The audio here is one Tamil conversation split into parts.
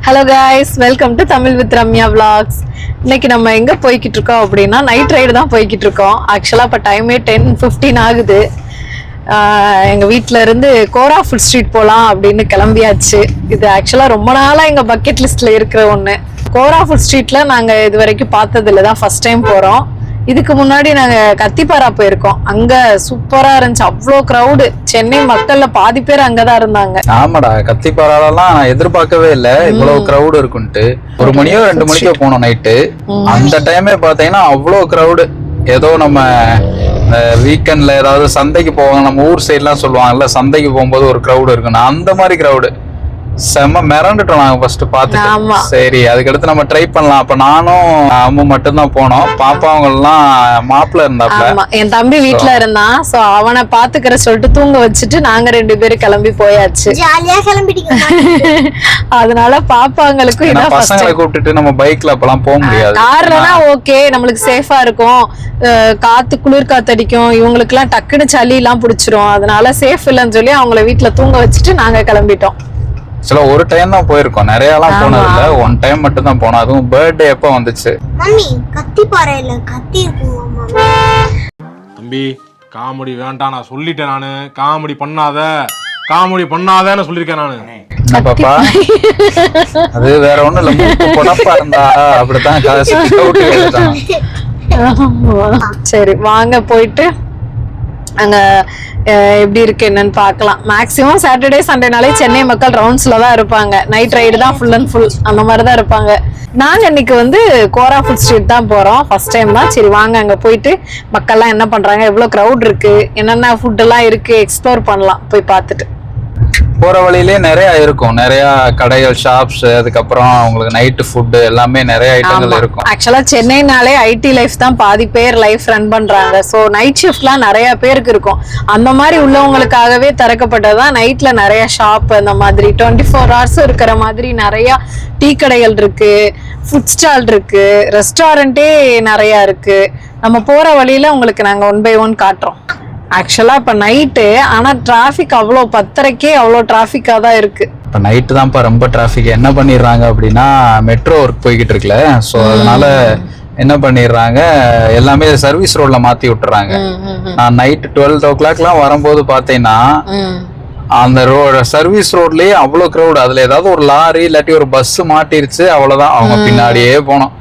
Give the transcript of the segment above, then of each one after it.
Hello guys, welcome to Tamil with Ramya vlogs. இன்னைக்கு நம்ம எங்க போய்கிட்டு இருக்கோம் அப்படின்னா நைட் ரைடு தான் போய்கிட்டு இருக்கோம். ஆக்சுவலா இப்போ டைமே 10:15 ஆகுது. எங்க வீட்ல இருந்து கோரா ஃபுட் ஸ்ட்ரீட் போலாம் அப்படின்னு கிளம்பியாச்சு. இது ஆக்சுவலா ரொம்ப நாளா எங்க பக்கெட் லிஸ்ட்ல இருக்கிற ஒண்ணு. கோரா ஃபுட் ஸ்ட்ரீட்ல நாங்க இது வரைக்கும் பார்த்ததில்ல, தான் ஃபர்ஸ்ட் டைம் போறோம். இதுக்கு முன்னாடி நாங்க கத்திப்பாரா போயிருக்கோம். அங்க சூப்பரா இருந்துச்சு, அவ்வளோ கிரௌடு. சென்னை மக்கள்ல பாதி பேர் அங்கதான் இருந்தாங்க. ஆமாடா, கத்திப்பாராலாம் நான் எதிர்பார்க்கவே இல்ல இவ்வளவு கிரௌடு இருக்குன்ட்டு. 1 மணியோ 2 மணிக்கோ போனோம் நைட்டு. அந்த டைமே பாத்தீங்கன்னா அவ்வளோ கிரௌடு. ஏதோ நம்ம வீக்கெண்ட்ல ஏதாவது சந்தைக்கு போவாங்க, நம்ம ஊர் சைட்லாம் சொல்லுவாங்கல்ல, சந்தைக்கு போகும்போது ஒரு கிரௌடு இருக்குன்னு, அந்த மாதிரி கிரௌடு. செம்ம மிரண்டுட்டோம் நாங்க ஃபர்ஸ்ட் பார்த்துட்டு. சரி, அதுக்கடுத்து நம்ம ட்ரை பண்ணலாம். அப்ப நானும் அம்மா மட்டும் தான் போனோம். பாப்பா அவங்க எல்லாம் மாப்பிள்ள இருந்தாப்ல, என் தம்பி வீட்டுல இருந்தான். சோ அவனை பாத்துக்கிற சொல்லிட்டு தூங்க வச்சுட்டு நாங்க 2 பேரும் கிளம்பி போயாச்சு. ஜாலியா கிளம்பிட்டீங்க. அதனால பாப்பாங்களுக்கும் இதான் பசங்களை கூப்பிட்டுட்டு நம்ம பைக்ல அப்பெல்லாம் போக முடியாது. கார்லனா ஓகே, நம்மளுக்கு சேஃபா இருக்கும். காத்து குளிர் காத்தடிக்கும். இவங்களுக்கு எல்லாம் டக்குன்னு சளி எல்லாம் பிடிச்சிரும். அதனால சேஃப் இல்லைன்னு சொல்லி அவங்கள வீட்டுல தூங்க வச்சுட்டு நாங்க கிளம்பிட்டோம். சில ஒரு டைம் தான் போயிருக்கோம், நிறைய எல்லாம் போனது இல்ல. 1 டைம் மட்டும் தான் போனோம். அதுவும் பர்த்டே எப்ப வந்துச்சு. மம்மி கத்திப்பாறையில கத்தி இருக்குமா மம்மி? தம்பி காமெடி வேண்டாம், நான் சொல்லிட்டேன். நானு காமெடி பண்ணாதேன்னு சொல்லிருக்கேன் நானு. பாப்பா அது வேற ஒண்ணும் இல்ல, மூக்கு பொணப்பா இருந்தா அப்படித்தான். சரி வாங்க போயிட்டு அங்க எப்படி இருக்கு என்னன்னு பாக்கலாம். மேக்சிமம் சாட்டர்டே சண்டேனாலே சென்னை மக்கள் ரவுண்ட்ஸ்ல தான் இருப்பாங்க. நைட் ரைடு தான் ஃபுல் அண்ட் ஃபுல் அந்த மாதிரி தான் இருப்பாங்க. நாங்க இன்னைக்கு கோரா ஃபுட் ஸ்ட்ரீட் தான் போறோம், ஃபர்ஸ்ட் டைம் தான். சரி வாங்க அங்க போயிட்டு மக்கள்லாம் என்ன பண்றாங்க, எவ்வளவு கிரௌட் இருக்கு, என்னென்ன ஃபுட் எல்லாம் இருக்கு எக்ஸ்ப்ளோர் பண்ணலாம். போய் பார்த்துட்டு போற வழியிலே நிறைய இருக்கும், நிறைய கடைகள், ஷாப்ஸ், அதுக்கப்புறம் உங்களுக்கு நைட் ஃபுட் எல்லாமே நிறைய ஐட்டங்கள் இருக்கும். ஆக்சுவலா சென்னைனாலே ஐடி லைஃப் தான் பாதி பேர் லைஃப் ரன் பண்றாங்க. ஸோ நைட் ஷிஃப்ட்லாம் நிறைய பேருக்கு இருக்கும். அந்த மாதிரி உள்ளவங்களுக்காகவே திறக்கப்பட்டதான். நைட்ல நிறைய ஷாப், அந்த மாதிரி 24 hours இருக்கிற மாதிரி நிறைய டீ கடைகள் இருக்கு, ஃபுட் ஸ்டால் இருக்கு, ரெஸ்டாரண்டே நிறைய இருக்கு. நம்ம போற வழியில உங்களுக்கு நாங்க 1 by 1 காட்டுறோம். ஆக்சுவலா இப்ப நைட்டு, ஆனா டிராபிக் அவ்வளோ 10:30க்கே அவ்வளோ டிராபிக்கா தான் இருக்கு. இப்ப நைட்டு தான்ப்பா ரொம்ப டிராபிக். என்ன பண்ணிடுறாங்க அப்படின்னா, மெட்ரோ ஒர்க் போய்கிட்டு இருக்குல்ல, ஸோ அதனால என்ன பண்ணிடுறாங்க, எல்லாமே சர்வீஸ் ரோட்ல மாத்தி விட்டுறாங்க. நான் நைட்டு 12 o'clockலாம் வரும்போது பாத்தீங்கன்னா அந்த சர்வீஸ் ரோட்லயே அவ்வளோ க்ரௌட். அதுல ஏதாவது ஒரு லாரி இல்லாட்டி ஒரு பஸ் மாட்டிருச்சு, அவ்வளவுதான், அவங்க பின்னாடியே போனோம்.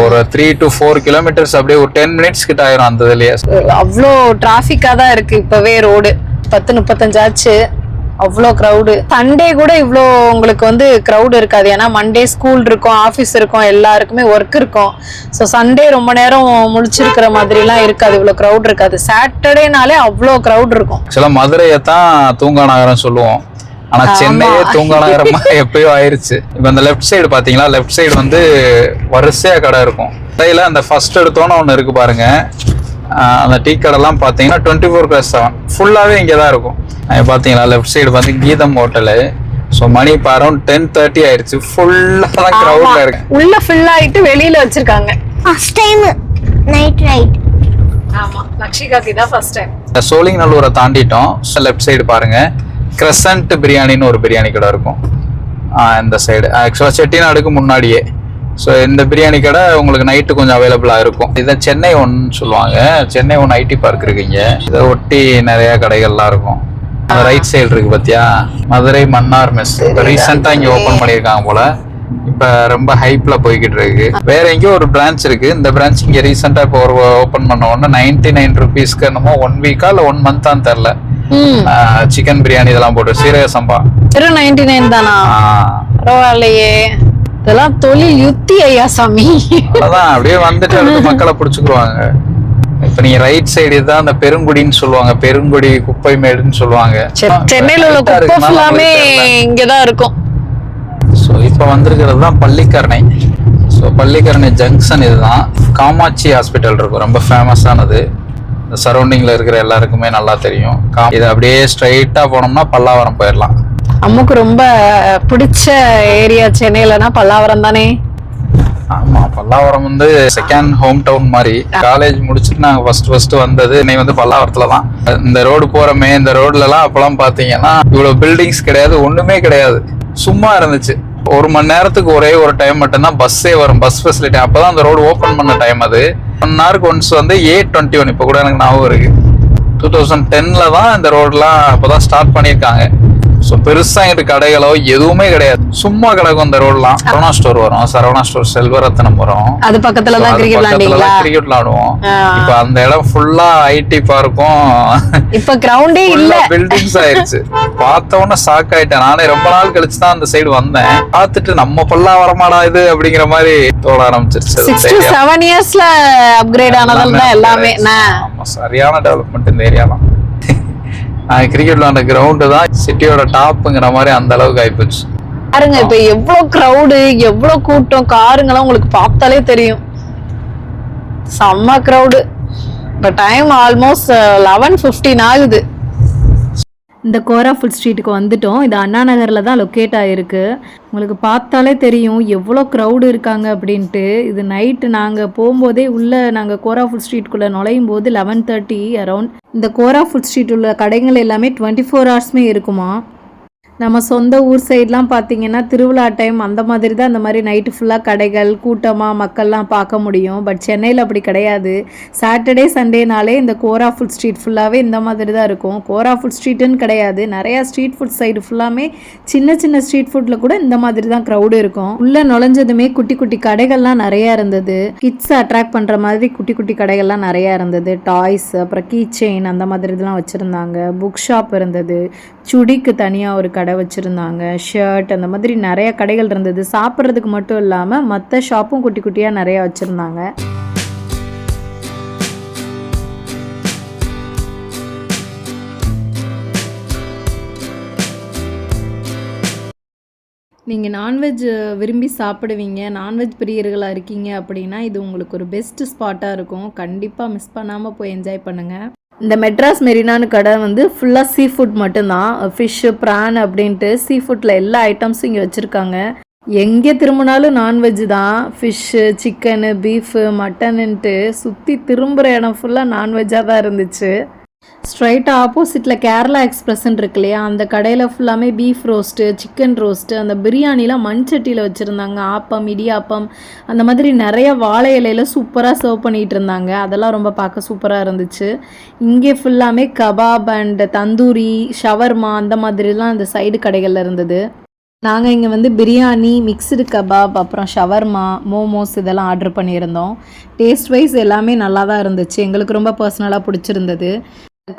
ஒரு 3 to 4 kilometers, அப்படியே ஒரு 10 minutes கிட்ட ஆயிரும் அந்த இதுலயே. அவ்வளோ டிராபிக்கா தான் இருக்கு. இப்பவே ரோடு 10:35 ஆச்சு, அவ்வளோ கிரௌடு. சண்டே கூட இவ்வளோ உங்களுக்கு கிரௌடு இருக்காது. ஏன்னா மண்டே ஸ்கூல் இருக்கும், ஆஃபீஸ் இருக்கும், எல்லாருக்குமே ஒர்க் இருக்கும். ஸோ சண்டே ரொம்ப நேரம் முழிச்சிருக்கிற மாதிரிலாம் இருக்காது, இவ்வளோ கிரௌட் இருக்காது. சாட்டர்டேனாலே அவ்வளோ கிரௌட் இருக்கும். சில மதுரையை தான் தூங்கா நகரம் சொல்லுவோம், ஆனா சென்னையே தூங்கா நகரமா எப்பயோ ஆயிருச்சு. இப்ப இந்த லெஃப்ட் சைடு பாத்தீங்களா, லெஃப்ட் சைடு வரிசையா கடை இருக்கும். கடையில அந்த ஃபர்ஸ்ட் எடுத்தோன்னு ஒண்ணு இருக்கு பாருங்க, அந்த டீ கடை எல்லாம் பாத்தீங்கன்னா 24/7 ஃபுல்லாவே இங்கதான் இருக்கும். பாத்தீங்களா லெஃப்ட் சைடு வந்து கீதம் ஹோட்டலு. ஸோ மணி இப்போ அரௌண்ட் 10:30 ஆயிடுச்சு. ஃபுல்லா தான் கிரௌட்ல இருக்கு. உள்ள ஃபுல் ஆயிட்டு வெளியில வச்சிருக்காங்க. First time night right. ஆமா, லக்ஷிகாக்கு தான் ஃபர்ஸ்ட் டைம். சோழிங்கநல்லூரை தாண்டிட்டோம். லெஃப்ட் சைடு பாருங்க, கிரசன்ட் பிரியாணின்னு ஒரு பிரியாணி கடை இருக்கும். இந்த சைடு ஆக்சுவலாக செட்டிநாடுக்கு முன்னாடியே. ஸோ இந்த பிரியாணி கடை உங்களுக்கு நைட்டு கொஞ்சம் அவைலபிளாக இருக்கும். இதை சென்னை ஒன்னு சொல்லுவாங்க. சென்னை ஒன் ஐடி பார்க் இருக்குங்க, இதை ஒட்டி நிறைய கடைகள்லாம் இருக்கும். அந்த ரைட் சைடு இருக்கு பாத்தியா, மதுரை மன்னார் மெஸ். இப்போ ரீசெண்டாக இங்கே ஓப்பன் பண்ணியிருக்காங்க போல. இப்போ ரொம்ப ஹைப்ல போய்கிட்டு இருக்கு. வேற எங்கேயோ ஒரு பிரான்ச் இருக்கு. இந்த பிரான்ச் இங்கே ரீசெண்டாக இப்போ ஓப்பன் பண்ண உடனே 99 rupeesக்கு என்னமோ 1 week இல்ல 1 month தெரியல, சிக்கன் பிரியாணி இதெல்லாம் போட்டு சீரக சம்பா 99 தானா? பரவாயில்லையே, இதெல்லாம் தொழில் யுத்தி ஐயா சாமி. அதான் அப்படியே வந்துட்டு அடுத்து மக்களை பிடிச்சுக்குருவாங்க. இப்ப நீங்க ரைட் சைடு தான் அந்த பெருங்குடின்னு சொல்லுவாங்க, பெருங்குடி குப்பை மேடுன்னு சொல்லுவாங்க. சென்னையில உள்ள குப்பை ஃபுல்லாமே இங்கதான் இருக்கும். ஸோ இப்போ வந்திருக்கிறது தான் பள்ளிக்கரணை. ஸோ பள்ளிக்கரணை ஜங்ஷன் இதுதான். காமாட்சி ஹாஸ்பிட்டல் இருக்கும், ரொம்ப ஃபேமஸானது. இந்த சரௌண்டிங்ல இருக்கிற எல்லாருக்குமே நல்லா தெரியும். இது அப்படியே ஸ்ட்ரைட்டா போனோம்னா பல்லாவரம் போயிடலாம். அம்முக்கு ரொம்ப பிடிச்ச ஏரியா சென்னையிலனா பல்லாவரம் தானே? ஆமா, பல்லாவரம் செகண்ட் ஹோம் டவுன் மாதிரி. காலேஜ் முடிச்சுட்டு நாங்க ஃபர்ஸ்ட் வந்தது இன்னைக்கு பல்லாவரத்துல தான். இந்த ரோடு போறமே, இந்த ரோட்ல எல்லாம் அப்பெல்லாம் பாத்தீங்கன்னா இவ்வளவு பில்டிங்ஸ் கிடையாது, ஒண்ணுமே கிடையாது, சும்மா இருந்துச்சு. 1 மணி நேரத்துக்கு ஒரே ஒரு டைம் மட்டும்தான் பஸ்ஸே வரும், பஸ் ஃபெசிலிட்டி. அப்பதான் அந்த ரோடு ஓப்பன் பண்ண டைம் அது. 1 ஹவருக்கு ஒன்ஸ் வந்து A21 இப்போ கூட எனக்கு ஞாபகம் இருக்கு. 2010ல தான் இந்த ரோடெலாம் அப்போதான் ஸ்டார்ட் பண்ணியிருக்காங்க. ஸோ பெருசா எங்கிட்ட கடைகளோ எதுவுமே கிடையாது, சும்மா கிடக்கும் இந்த ரோட்லாம். சரவணா ஸ்டோர் வரும், சரவணா ஸ்டோர் செல்வரத்னம் வரும், அது பக்கத்துல தான் கிரிக்கெட் விளையாடுவோம். இப்ப அந்த இடம் ஃபுல்லா ஐடி பார்க்கும், இப்ப கிரவுண்டே இல்ல, பில்டிங்ஸ் ஆயிருச்சு. பார்த்த உடனே ஷாக் ஆயிட்டேன். நானே ரொம்ப நாள் கழிச்சு தான் அந்த சைடு வந்தேன். பார்த்துட்டு நம்ம பல்லா வரமாடா இது அப்படிங்கிற மாதிரி தோட ஆரம்பிச்சிருச்சு. 6 to 7 இயர்ஸ்ல அப்கிரேட் ஆனதால தான் எல்லாமே. சரியான டெவலப்மெண்ட் இந்த ஏரியாலாம். கிரிக்கெட் விளையாண்ட கிரவுண்டு தான் சிட்டியோட டாப்புங்கிற மாதிரி அந்த அளவுக்கு ஆயிப்போச்சு. பாருங்க இப்ப எவ்வளவு கிரவுடு, எவ்வளவு கூட்டம், காருங்கெல்லாம் உங்களுக்கு பார்த்தாலே தெரியும். செம்ம கிரவுடு. இப்ப டைம் ஆல்மோஸ்ட் 11:15 ஆகுது. இந்த கோரா ஃபுட் ஸ்ட்ரீட்டுக்கு வந்துட்டோம். இது அண்ணா நகரில் தான் லொக்கேட் ஆகிருக்கு. உங்களுக்கு பார்த்தாலே தெரியும் எவ்வளோ க்ரௌடு இருக்காங்க அப்படின்ட்டு. இது நைட்டு நாங்கள் போகும்போதே நாங்கள் கோரா ஃபுட் ஸ்ட்ரீட்குள்ளே நுழையும் போது 11:30 அரௌண்ட். இந்த கோரா ஃபுட் ஸ்ட்ரீட் உள்ள கடைகள் எல்லாமே 24 ஹவர்ஸுமே இருக்குமா. நம்ம சொந்த ஊர் சைட்லாம் பார்த்தீங்கன்னா திருவிழா டைம் அந்த மாதிரி தான் இந்த மாதிரி நைட்டு ஃபுல்லாக கடைகள் கூட்டமாக மக்கள்லாம் பார்க்க முடியும். பட் சென்னையில் அப்படி கிடையாது. சாட்டர்டே சண்டேனாலே இந்த கோரா ஃபுட் ஸ்ட்ரீட் ஃபுல்லாகவே இந்த மாதிரி தான் இருக்கும். கோரா ஃபுட் ஸ்ட்ரீட்டுன்னு கிடையாது, நிறையா ஸ்ட்ரீட் ஃபுட் சைடு ஃபுல்லாமே சின்ன சின்ன ஸ்ட்ரீட் ஃபுட்டில் கூட இந்த மாதிரி தான் க்ரௌடு இருக்கும். உள்ளே நுழைஞ்சதுமே குட்டி குட்டி கடைகள்லாம் நிறையா இருந்தது. கிட்ஸ் அட்ராக்ட் பண்ணுற மாதிரி குட்டி குட்டி கடைகள்லாம் நிறையா இருந்தது. டாய்ஸ், அப்புறம் கீ செயின் அந்த மாதிரி இதெல்லாம் வச்சுருந்தாங்க. புக் ஷாப் இருந்தது, சுடிக்கு தனியாக ஒரு கடை வச்சுருந்தாங்க, ஷர்ட், அந்த மாதிரி நிறைய கடைகள் இருந்தது. சாப்பிட்றதுக்கு மட்டும் இல்லாமல் மற்ற ஷாப்பும் குட்டி குட்டியாக நிறையா வச்சுருந்தாங்க. நீங்கள் நான்வெஜ் விரும்பி சாப்பிடுவீங்க, நான்வெஜ் பிரியர்களாக இருக்கீங்க அப்படின்னா இது உங்களுக்கு ஒரு பெஸ்ட் ஸ்பாட்டாக இருக்கும். கண்டிப்பாக மிஸ் பண்ணாமல் போய் என்ஜாய் பண்ணுங்கள். இந்த மெட்ராஸ் மெரினான்னு கடை வந்து ஃபுல்லாக சீ ஃபுட் மட்டும்தான். ஃபிஷ்ஷு, ப்ரான் அப்படின்ட்டு சீ ஃபுட்டில் எல்லா ஐட்டம்ஸும் இங்கே வச்சுருக்காங்க. எங்கே திரும்பினாலும் நான்வெஜ் தான். ஃபிஷ்ஷு, சிக்கனு, பீஃபு, மட்டனுன்ட்டு சுற்றி திரும்புகிற இடம் ஃபுல்லாக நான்வெஜ்ஜாக தான் இருந்துச்சு. ஸ்ட்ரைட்டாக ஆப்போசிட்டில் கேரளா எக்ஸ்பிரஸ்ன்னு இருக்கு இல்லையா, அந்த கடையில் ஃபுல்லாமே பீஃப் ரோஸ்ட்டு, சிக்கன் ரோஸ்ட்டு, அந்த பிரியாணிலாம் மண்சட்டியில் வச்சுருந்தாங்க. ஆப்பம், இடியாப்பம், அந்த மாதிரி நிறைய வாழை இலையில் சூப்பராக சர்வ் பண்ணிகிட்டு இருந்தாங்க. அதெல்லாம் ரொம்ப பார்க்க சூப்பராக இருந்துச்சு. இங்கே ஃபுல்லாமே கபாப் அண்ட் தந்தூரி, ஷவர்மா அந்த மாதிரிலாம் அந்த சைடு கடைகளில் இருந்தது. நாங்கள் இங்கே வந்து பிரியாணி, மிக்ஸ்டு கபாப், அப்புறம் ஷவர்மா, மோமோஸ் இதெல்லாம் ஆர்டர் பண்ணியிருந்தோம். டேஸ்ட் வைஸ் எல்லாமே நல்லா தான் இருந்துச்சு. எங்களுக்கு ரொம்ப பர்சனலாக பிடிச்சிருந்தது.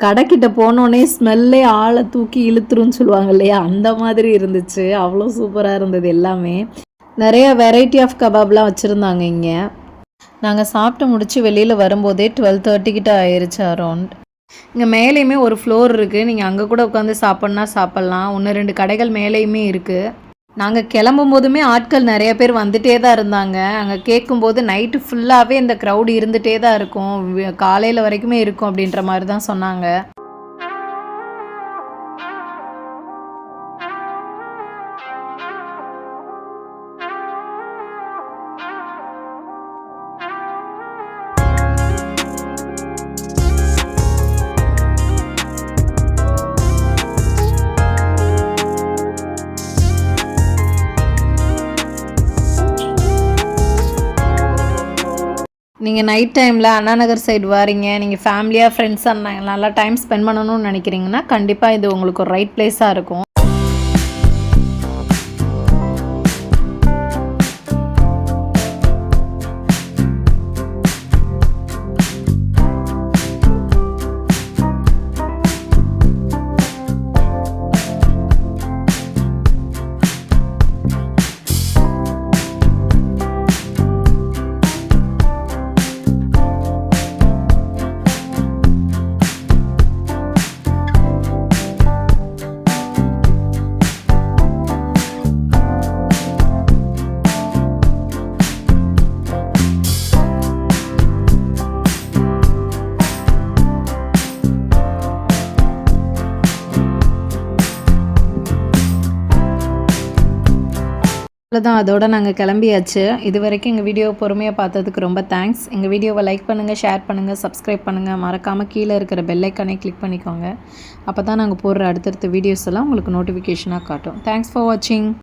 கடைக்கிட்ட போனோடனே ஸ்மெல்லே ஆளை தூக்கி இழுத்துருன்னு சொல்லுவாங்க இல்லையா, அந்த மாதிரி இருந்துச்சு. அவ்வளோ சூப்பராக இருந்தது எல்லாமே. நிறைய வெரைட்டி ஆஃப் கபாப்லாம் வச்சுருந்தாங்க இங்கே. நாங்கள் சாப்பிட்டு முடிச்சு வெளியில் வரும்போதே 12:30 கிட்ட ஆயிடுச்சு அரௌண்ட். இங்கே மேலேயுமே ஒரு ஃப்ளோர் இருக்குது, நீங்கள் அங்கே கூட உட்காந்து சாப்பிட்னா சாப்பிட்லாம். 1-2 கடைகள் மேலேயுமே இருக்குது. நாங்கள் கிளம்பும் போதுமே ஆட்கள் நிறைய பேர் வந்துட்டே தான் இருந்தாங்க. அங்கே கேட்கும்போது நைட்டு ஃபுல்லாகவே இந்த க்ரௌடு இருந்துகிட்டே தான் இருக்கும், காலையில் வரைக்குமே இருக்கும் அப்படின்ற மாதிரி தான் சொன்னாங்க. நீங்கள் நைட் டைமில் அண்ணா நகர் சைடு வாரீங்க, நீங்கள் ஃபேமிலியாக ஃப்ரெண்ட்ஸாக நல்லா டைம் ஸ்பெண்ட் பண்ணணும்னு நினைக்கிறீங்கன்னா கண்டிப்பாக இது உங்களுக்கு ஒரு ரைட் பிளேஸாக இருக்கும். அவ்வளோதான், அதோட நாங்கள் கிளம்பியாச்சு. இது வரைக்கும் எங்கள் வீடியோவை பொறுமையாக பார்த்ததுக்கு ரொம்ப தேங்க்ஸ். எங்கள் வீடியோவை லைக் பண்ணுங்கள், ஷேர் பண்ணுங்கள், சப்ஸ்கிரைப் பண்ணுங்கள். மறக்காமல் கீழே இருக்கிற பெல் ஐக்கானை கிளிக் பண்ணிக்கோங்க. அப்போ தான் நாங்கள் போடுற அடுத்தடுத்த வீடியோஸ் எல்லாம் உங்களுக்கு நோட்டிஃபிகேஷனாக காட்டும். தேங்க்ஸ் ஃபார் வாட்சிங்.